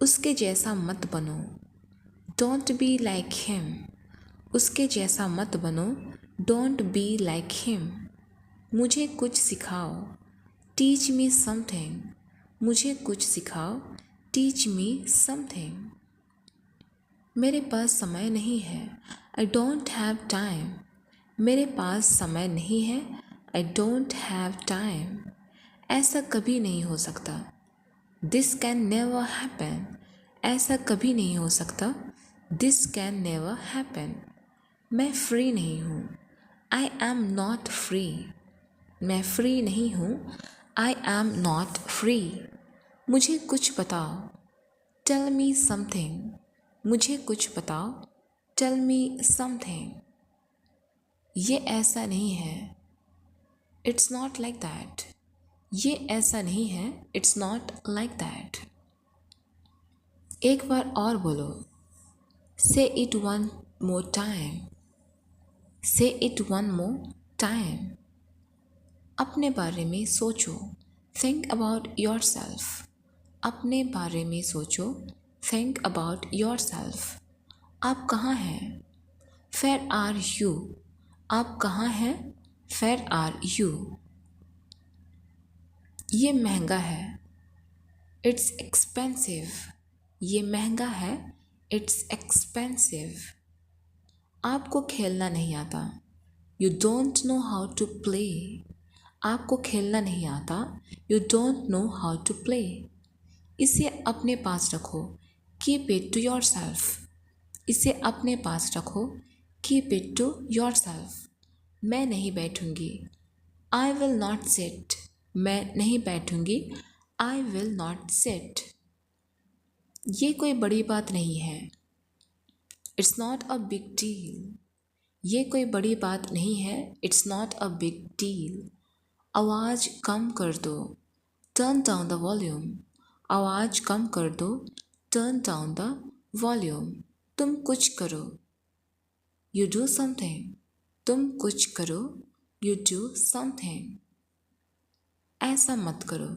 उसके जैसा मत बनो, डोंट बी लाइक हिम। उसके जैसा मत बनो, डोंट बी लाइक हिम। मुझे कुछ सिखाओ, टीच मी समथिंग। मुझे कुछ सिखाओ, टीच मी समथिंग। मेरे पास समय नहीं है, आई डोंट हैव टाइम। मेरे पास समय नहीं है, आई डोंट हैव टाइम। ऐसा कभी नहीं हो सकता, दिस कैन नेवर हैपन। ऐसा कभी नहीं हो सकता, दिस कैन नेवर हैपन। मैं फ्री नहीं हूँ, आई एम नॉट फ्री। मैं फ्री नहीं हूँ, आई एम नॉट फ्री। मुझे कुछ बताओ, टेल मी समथिंग। मुझे कुछ बताओ, टेल मी समथिंग। ये ऐसा नहीं है, इट्स नॉट लाइक दैट। ये ऐसा नहीं है, इट्स नॉट लाइक दैट। एक बार और बोलो, से इट वन मोर टाइम। से इट वन मोर टाइम। अपने बारे में सोचो, थिंक अबाउट योर सेल्फ। अपने बारे में सोचो, थिंक अबाउट योर सेल्फ। आप कहाँ हैं, वेयर आर यू। आप कहाँ हैं, वेयर आर यू। ये महंगा है, इट्स एक्सपेंसिव। ये महंगा है, इट्स एक्सपेंसिव। आपको खेलना नहीं आता, you don't know how to play. आपको खेलना नहीं आता, you don't know how to play. इसे अपने पास रखो, keep it to yourself. इसे अपने पास रखो, keep it to yourself. मैं नहीं बैठूंगी, आई विल नॉट सिट। मैं नहीं बैठूंगी, आई विल नॉट सिट। ये कोई बड़ी बात नहीं है, it's not a big deal. ये कोई बड़ी बात नहीं है, it's not a big deal. आवाज़ कम कर दो, टर्न डाउन द वॉल्यूम। आवाज़ कम कर दो, टर्न डाउन द वॉल्यूम। तुम कुछ करो, यू डू समथिंग। तुम कुछ करो, यू डू समथिंग। ऐसा मत करो,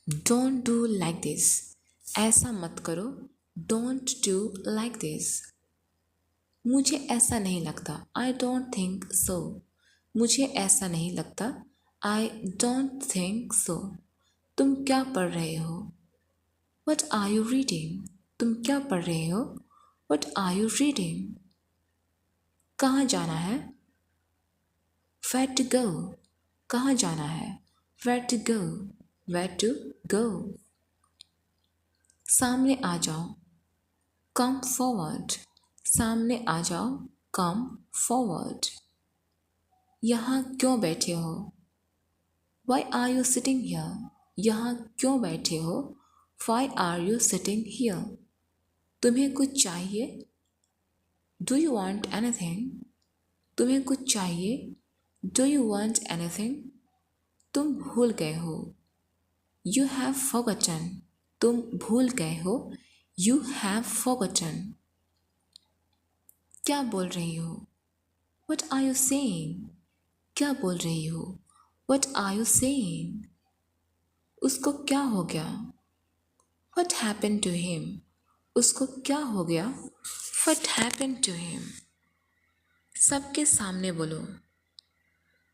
डोंट डू लाइक दिस। ऐसा मत करो, डोंट डू लाइक दिस। मुझे ऐसा नहीं लगता, आई डोंट थिंक सो। मुझे ऐसा नहीं लगता, आई डोंट थिंक सो। तुम क्या पढ़ रहे हो, वट आर यू रीडिंग। तुम क्या पढ़ रहे हो, वट आर यू रीडिंग। कहाँ जाना है, वेयर टू गो। कहाँ जाना है, where to go, where to go. सामने आ जाओ, कम फॉरवर्ड। सामने आ जाओ, कम फॉरवर्ड। यहाँ क्यों बैठे हो, why are you sitting here. यहाँ क्यों बैठे हो, why are you sitting here. तुम्हें कुछ चाहिए, डू यू वॉन्ट एनीथिंग। तुम्हें कुछ चाहिए, डू यू वॉन्ट एनीथिंग। तुम भूल गए हो, यू हैव फॉरगॉटन। तुम भूल गए हो, यू हैव फॉरगॉटन। क्या बोल रही हो, वट आर यू सेइंग। क्या बोल रही हो, वट आर यू सेइंग। उसको क्या हो गया, वट हैपन टू हिम। उसको क्या हो गया, वट हैपन टू हिम। सबके सामने बोलो,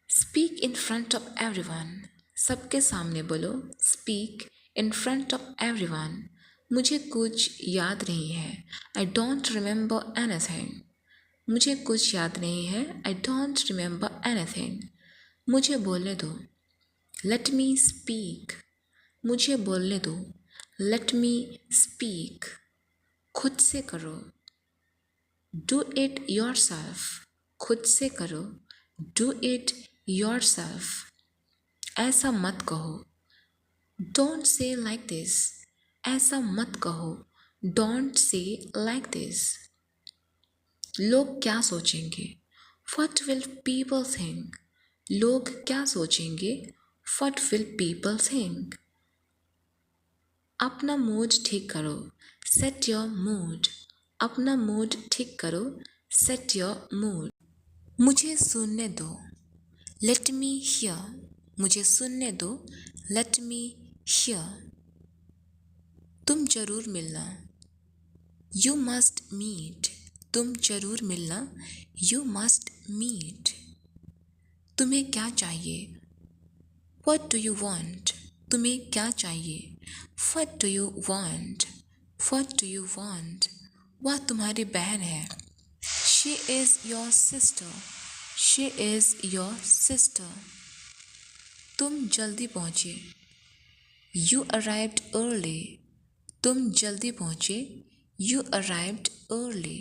speak in front of everyone. सबके सामने बोलो, speak in front of everyone. मुझे कुछ याद नहीं है, आई डोंट रिमेंबर एनीथिंग। मुझे कुछ याद नहीं है, आई डोंट रिमेंबर एनीथिंग। मुझे बोलने दो, लेट मी स्पीक। मुझे बोलने दो, लेट मी स्पीक। खुद से करो, डू इट योर सेल्फ। खुद से करो, डू इट योर सेल्फ। ऐसा मत कहो, डोंट से लाइक दिस। ऐसा मत कहो, डोंट से लाइक दिस। लोग क्या सोचेंगे, व्हाट विल पीपल थिंक। लोग क्या सोचेंगे, व्हाट विल पीपल थिंक। अपना मूड ठीक करो, सेट योर मूड। अपना मूड ठीक करो, सेट योर मूड। मुझे सुनने दो, लेट मी हियर। मुझे सुनने दो, लेट मी हियर। तुम जरूर मिलना। You must meet. तुम जरूर मिलना। You must meet. तुम्हें क्या चाहिए? What do you want? तुम्हें क्या चाहिए? What do you want? What do you want? वह तुम्हारी बहन है। She is your sister. She is your sister. तुम जल्दी पहुँचे। You arrived early. तुम जल्दी पहुँचे। You arrived early.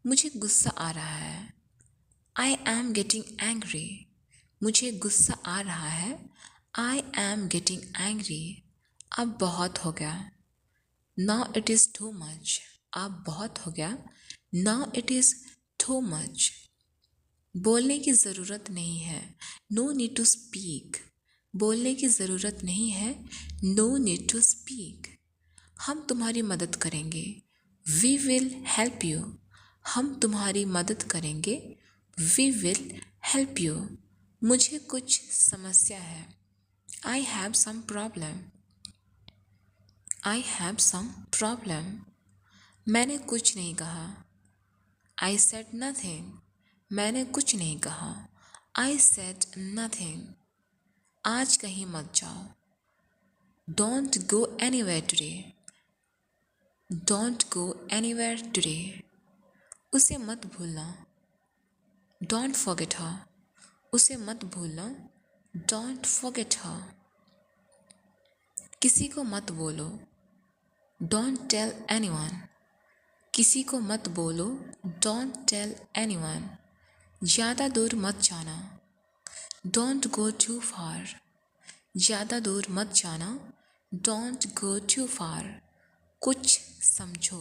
मुझे गुस्सा आ रहा है। I am getting angry. मुझे गुस्सा आ रहा है। I am getting angry. अब बहुत हो गया। Now it is too much. अब बहुत हो गया। Now it is too much. बोलने की ज़रूरत नहीं है। No need to speak. बोलने की ज़रूरत नहीं है। No need to speak. हम तुम्हारी मदद करेंगे। We will help you. हम तुम्हारी मदद करेंगे। We will help you. मुझे कुछ समस्या है। I have some problem. I have some problem. मैंने कुछ नहीं कहा। I said nothing. मैंने कुछ नहीं कहा। I said nothing. आज कहीं मत जाओ। Don't go anywhere today. Don't go anywhere today. उसे मत भूलना। Don't forget her. उसे मत भूलना। Don't forget her. किसी को मत बोलो। Don't tell anyone. किसी को मत बोलो। Don't tell anyone. ज़्यादा दूर मत जाना। Don't go too far. ज़्यादा दूर मत जाना। Don't go too far. कुछ समझो।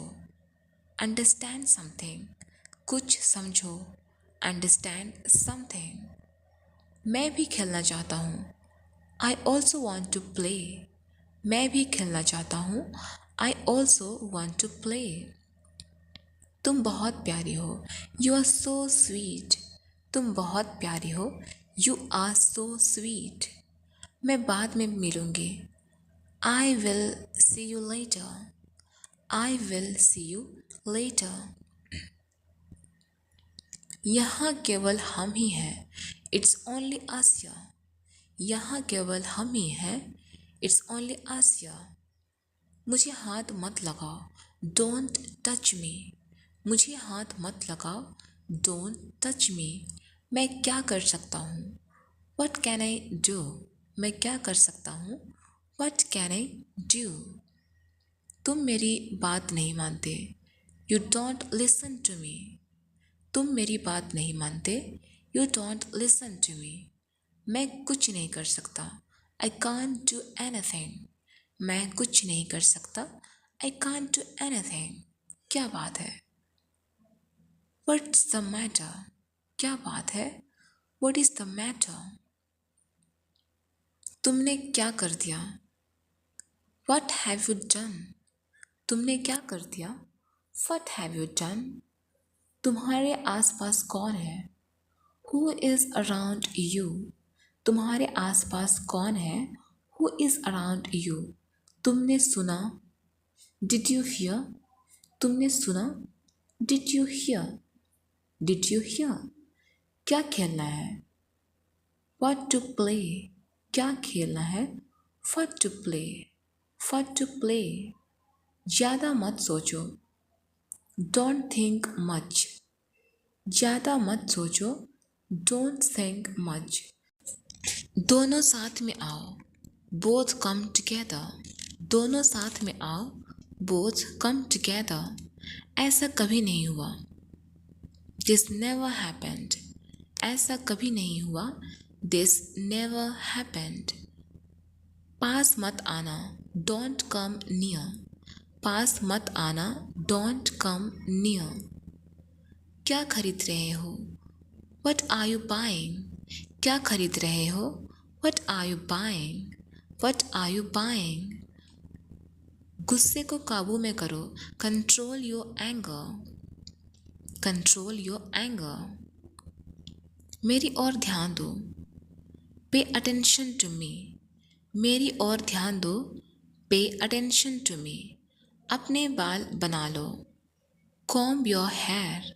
Understand something. कुछ समझो। Understand something. मैं भी खेलना चाहता हूँ। I also want to play. मैं भी खेलना चाहता हूँ। I also want to play. तुम बहुत प्यारी हो। You are so sweet. तुम बहुत प्यारी हो। You are so sweet. मैं बाद में मिलूँगी। I will see you later. I will see you later. यहाँ केवल हम ही हैं। It's only us here. यहाँ केवल हम ही हैं। It's only us here. मुझे हाथ मत लगाओ। Don't touch me. मुझे हाथ मत लगाओ। Don't touch me. मैं क्या कर सकता हूँ? What can I do? मैं क्या कर सकता हूँ? What can I do? तुम मेरी बात नहीं मानते। You don't listen to me. तुम मेरी बात नहीं मानते। You don't listen to me. मैं कुछ नहीं कर सकता। I can't do anything. मैं कुछ नहीं कर सकता। I can't do anything. क्या बात है? What's the matter? क्या बात है? What is the matter? तुमने क्या कर दिया? What have you done? तुमने क्या कर दिया? What have you done? तुम्हारे आसपास कौन है? Who is around you? तुम्हारे आसपास कौन है? Who is around you? तुमने सुना? Did you hear? तुमने सुना? Did you hear? Did you hear? क्या खेलना है? What to play? क्या खेलना है? What to play? What to play? ज़्यादा मत सोचो। Don't think much. ज़्यादा मत सोचो। Don't think much. दोनों साथ में आओ। Both come together. दोनों साथ में आओ। Both come together. ऐसा कभी नहीं हुआ। This never happened. ऐसा कभी नहीं हुआ। This never happened. पास मत आना। Don't come near. पास मत आना। Don't come near. क्या खरीद रहे हो? What are you buying? क्या खरीद रहे हो? What are you buying? What are you buying? गुस्से को काबू में करो। Control your anger. Control your anger. मेरी ओर ध्यान दो। Pay attention to me. मेरी ओर ध्यान दो। Pay attention to me. अपने बाल बना लो। Comb your hair.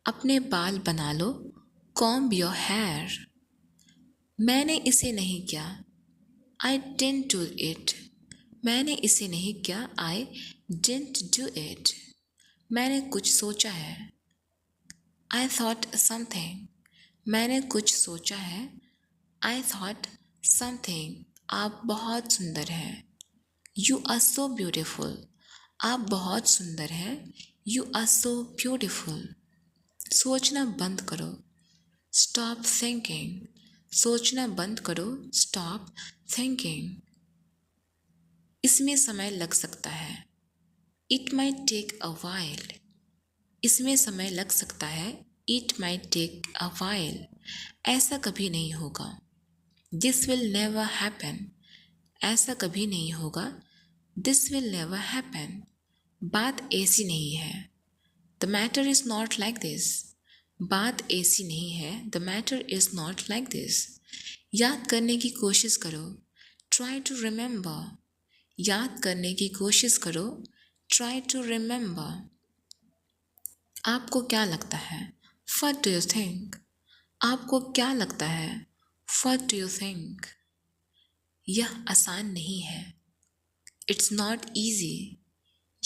अपने बाल बना लो। Comb your hair. मैंने इसे नहीं किया। I didn't do it. मैंने इसे नहीं किया। I didn't do it. मैंने कुछ सोचा है। I thought something. मैंने कुछ सोचा है। I thought something. आप बहुत सुंदर हैं। You are so beautiful. आप बहुत सुंदर हैं। You are so beautiful. सोचना बंद करो। Stop thinking. सोचना बंद करो। Stop thinking. इसमें समय लग सकता है। It might take a while. इसमें समय लग सकता है। It might take a while. ऐसा कभी नहीं होगा। This will never happen. ऐसा कभी नहीं होगा। This will never happen. बात ऐसी नहीं है। The matter is not like this. बात ऐसी नहीं है। The matter is not like this. याद करने की कोशिश करो। Try to remember. याद करने की कोशिश करो। Try to remember. आपको क्या लगता है? What do you think? आपको क्या लगता है? What do you think? यह आसान नहीं है। It's not easy.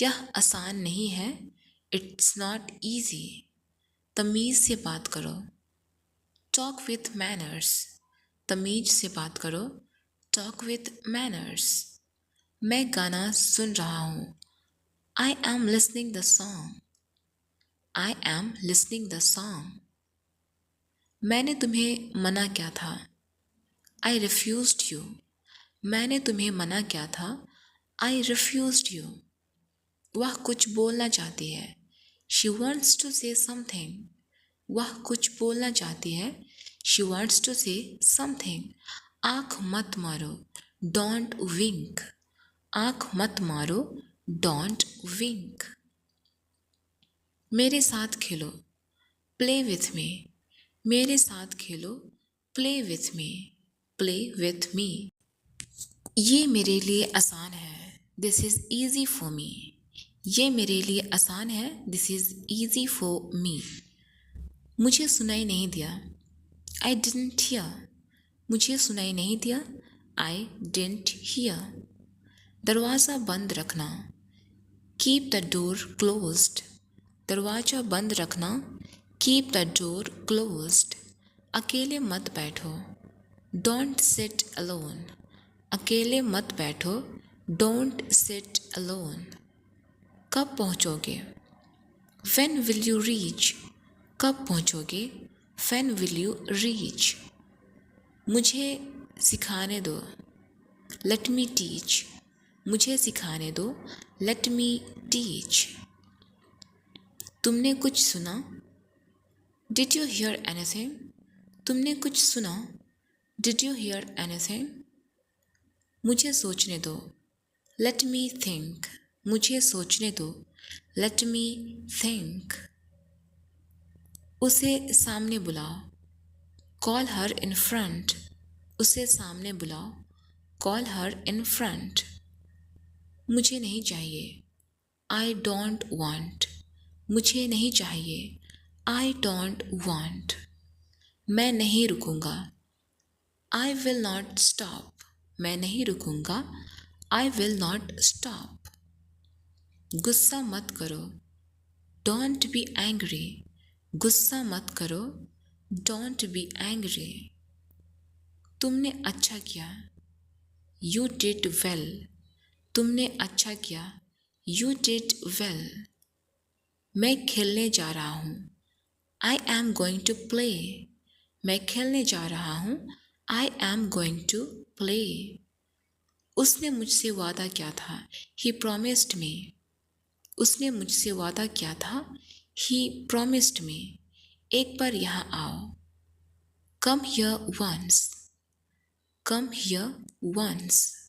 यह आसान नहीं है। It's not easy. तमीज़ से बात करो। Talk with manners. तमीज़ से बात करो। Talk with manners. मैं गाना सुन रहा हूँ। I am listening the song. I am listening the song. मैंने तुम्हें मना किया था। आई रिफ्यूज्ड यू। मैंने तुम्हें मना किया था। आई रिफ्यूज्ड यू। वह कुछ बोलना चाहती है। She wants to say something. वह कुछ बोलना चाहती है। She wants to say something. आँख मत मारो। Don't wink. आँख मत मारो। Don't wink. मेरे साथ खेलो। Play with me. मेरे साथ खेलो। Play with me. Play with me. ये मेरे लिए आसान है। This is easy for me. ये मेरे लिए आसान है। This is easy for me. मुझे सुनाई नहीं दिया। I didn't hear. मुझे सुनाई नहीं दिया। I didn't hear. दरवाज़ा बंद रखना। Keep the door closed. दरवाज़ा बंद रखना। Keep the door closed. अकेले मत बैठो। Don't sit alone. अकेले मत बैठो। Don't sit alone. कब पहुँचोगे? When will you reach? कब पहुँचोगे? When will you reach? मुझे सिखाने दो। Let me teach. मुझे सिखाने दो। Let me teach. तुमने कुछ सुना? Did you hear anything? तुमने कुछ सुना? Did you hear anything? मुझे सोचने दो। Let me think. मुझे सोचने दो। Let me think. उसे सामने बुलाओ। Call her in front. उसे सामने बुलाओ। Call her in front. मुझे नहीं चाहिए। I don't want. मुझे नहीं चाहिए। I don't want. मैं नहीं रुकूंगा। आई विल नॉट स्टॉप। मैं नहीं रुकूंगा। आई विल नॉट स्टॉप। गुस्सा मत करो। Don't be angry. गुस्सा मत करो। Don't be angry. तुमने अच्छा किया। You did well. तुमने अच्छा किया। You did well. मैं खेलने जा रहा हूँ। I am going to play. मैं खेलने जा रहा हूँ। I am going to play. उसने मुझसे वादा किया था। He promised me. उसने मुझसे वादा किया था। He promised me. एक बार यहाँ आओ। Come here once. Come here once.